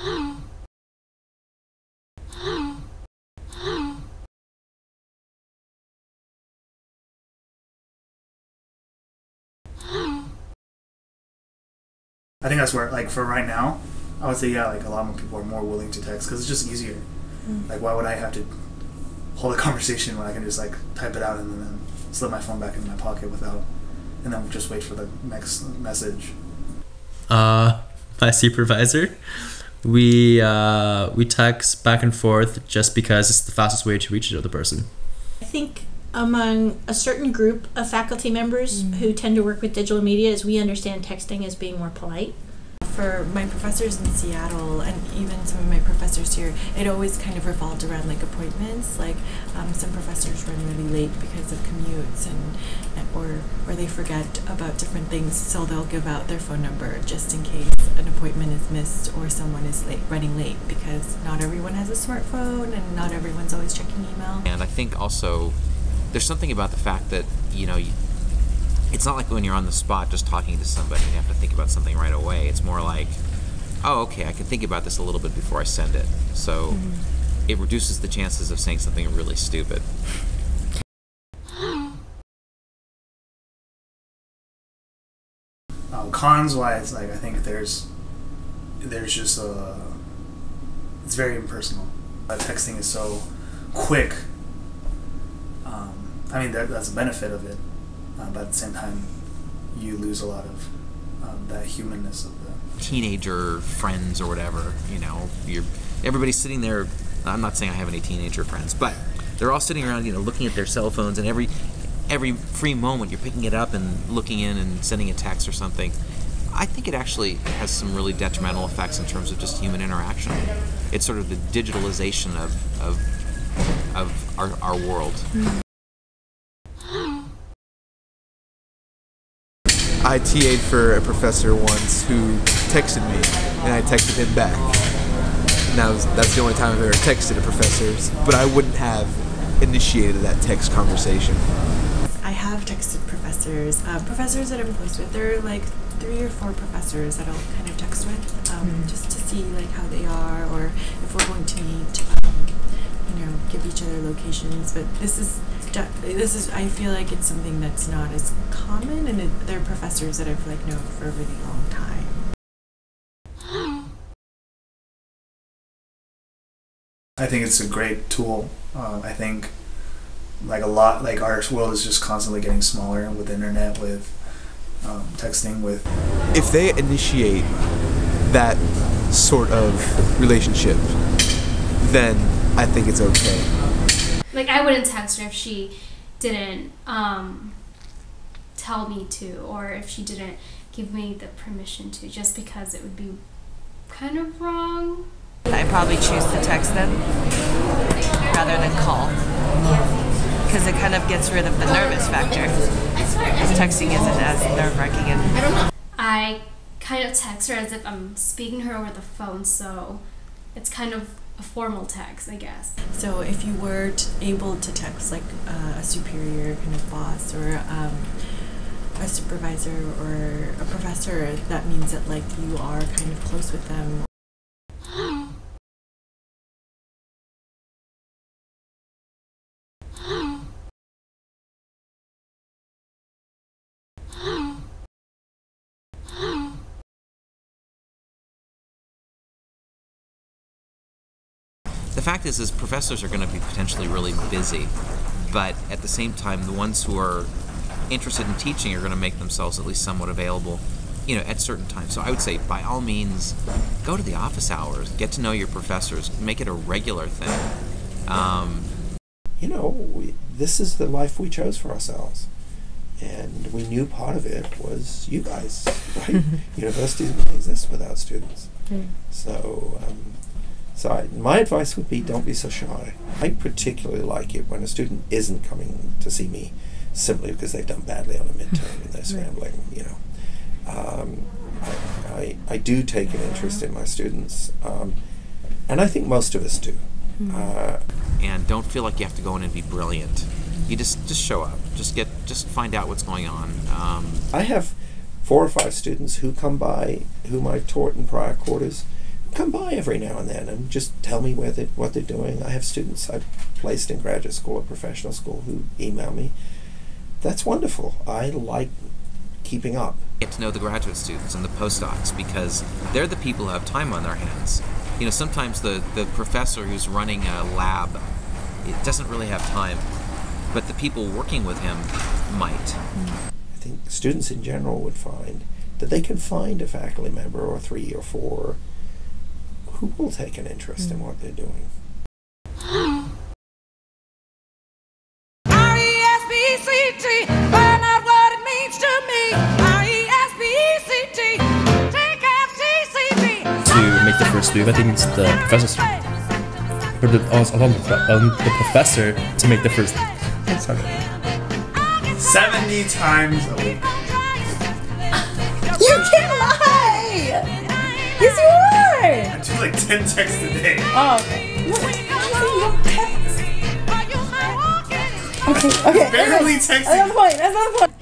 I think that's where, like, for right now, I would say, yeah, like, a lot more people are more willing to text because it's just easier. Like, why would I have to hold a conversation when I can just, like, type it out and then slip my phone back into my pocket without, and then just wait for the next message. My supervisor, we text back and forth just because it's the fastest way to reach the other person. I think among a certain group of faculty members who tend to work with digital media is we understand texting as being more polite. For my professors in Seattle and even some of my professors here, it always kind of revolved around like appointments. Like some professors run really late because of commutes or they forget about different things, so they'll give out their phone number just in case an appointment is missed or someone is running late, because not everyone has a smartphone and not everyone's always checking email. And I think also there's something about the fact that, you know, it's not like when you're on the spot just talking to somebody and you have to think about something right away. It's more like, oh, okay, I can think about this a little bit before I send it. So it reduces the chances of saying something really stupid. Cons wise, like, I think there's just it's very impersonal. Texting is so quick. I mean, that's a benefit of it, but at the same time, you lose a lot of that humanness of the teenager friends or whatever. You know, everybody's sitting there. I'm not saying I have any teenager friends, but they're all sitting around, you know, looking at their cell phones, and every free moment you're picking it up and looking in and sending a text or something. I think it actually has some really detrimental effects in terms of just human interaction. It's sort of the digitalization of our world. I TA'd for a professor once who texted me, and I texted him back. Now that's the only time I've ever texted a professor, but I wouldn't have initiated that text conversation. I have texted professors. Professors that I'm close with, there are like 3 or 4 professors that I'll kind of text with, just to see like how they are, or if we're going to meet, you know, give each other locations. But this is I feel like it's something that's not as common, and there are professors that I've like known for a really long time. I think it's a great tool. I think like our world is just constantly getting smaller with the internet, with texting, with. If they initiate that sort of relationship, then I think it's okay. Like, I wouldn't text her if she didn't tell me to, or if she didn't give me the permission to, just because it would be kind of wrong. I probably choose to text them rather than call, because it kind of gets rid of the nervous factor. Texting isn't as nerve-wracking. I kind of text her as if I'm speaking to her over the phone, so it's kind of a formal text, I guess. So if you were able to text like a superior kind of boss, or a supervisor or a professor, that means that like you are kind of close with them. The fact is professors are going to be potentially really busy, but at the same time, the ones who are interested in teaching are going to make themselves at least somewhat available, you know, at certain times. So I would say, by all means, go to the office hours, get to know your professors, make it a regular thing. You know, this is the life we chose for ourselves, and we knew part of it was you guys, right? Universities wouldn't exist without students. So my advice would be, don't be so shy. I particularly like it when a student isn't coming to see me simply because they've done badly on a midterm and they're scrambling, you know. I do take an interest in my students, and I think most of us do. And don't feel like you have to go in and be brilliant. You just show up. Just find out what's going on. I have 4 or 5 students who come by whom I've taught in prior quarters, come by every now and then and just tell me what they're doing. I have students I've placed in graduate school or professional school who email me. That's wonderful. I like keeping up. Get to know the graduate students and the postdocs because they're the people who have time on their hands. You know, sometimes the professor who's running a lab, it doesn't really have time, but the people working with him might. I think students in general would find that they can find a faculty member or 3 or 4 who will take an interest in what they're doing. R-E-S-P-C-T, find out what it means to me. R-E-S-P-C-T, T-F-T-C-T. To make the first move, I think it's the professor's or the professor to make the first. Sorry. 70 times a week. You can lie! Yes, you are! I do like 10 texts a day. Oh, okay. Okay. Barely texting. That's not the point.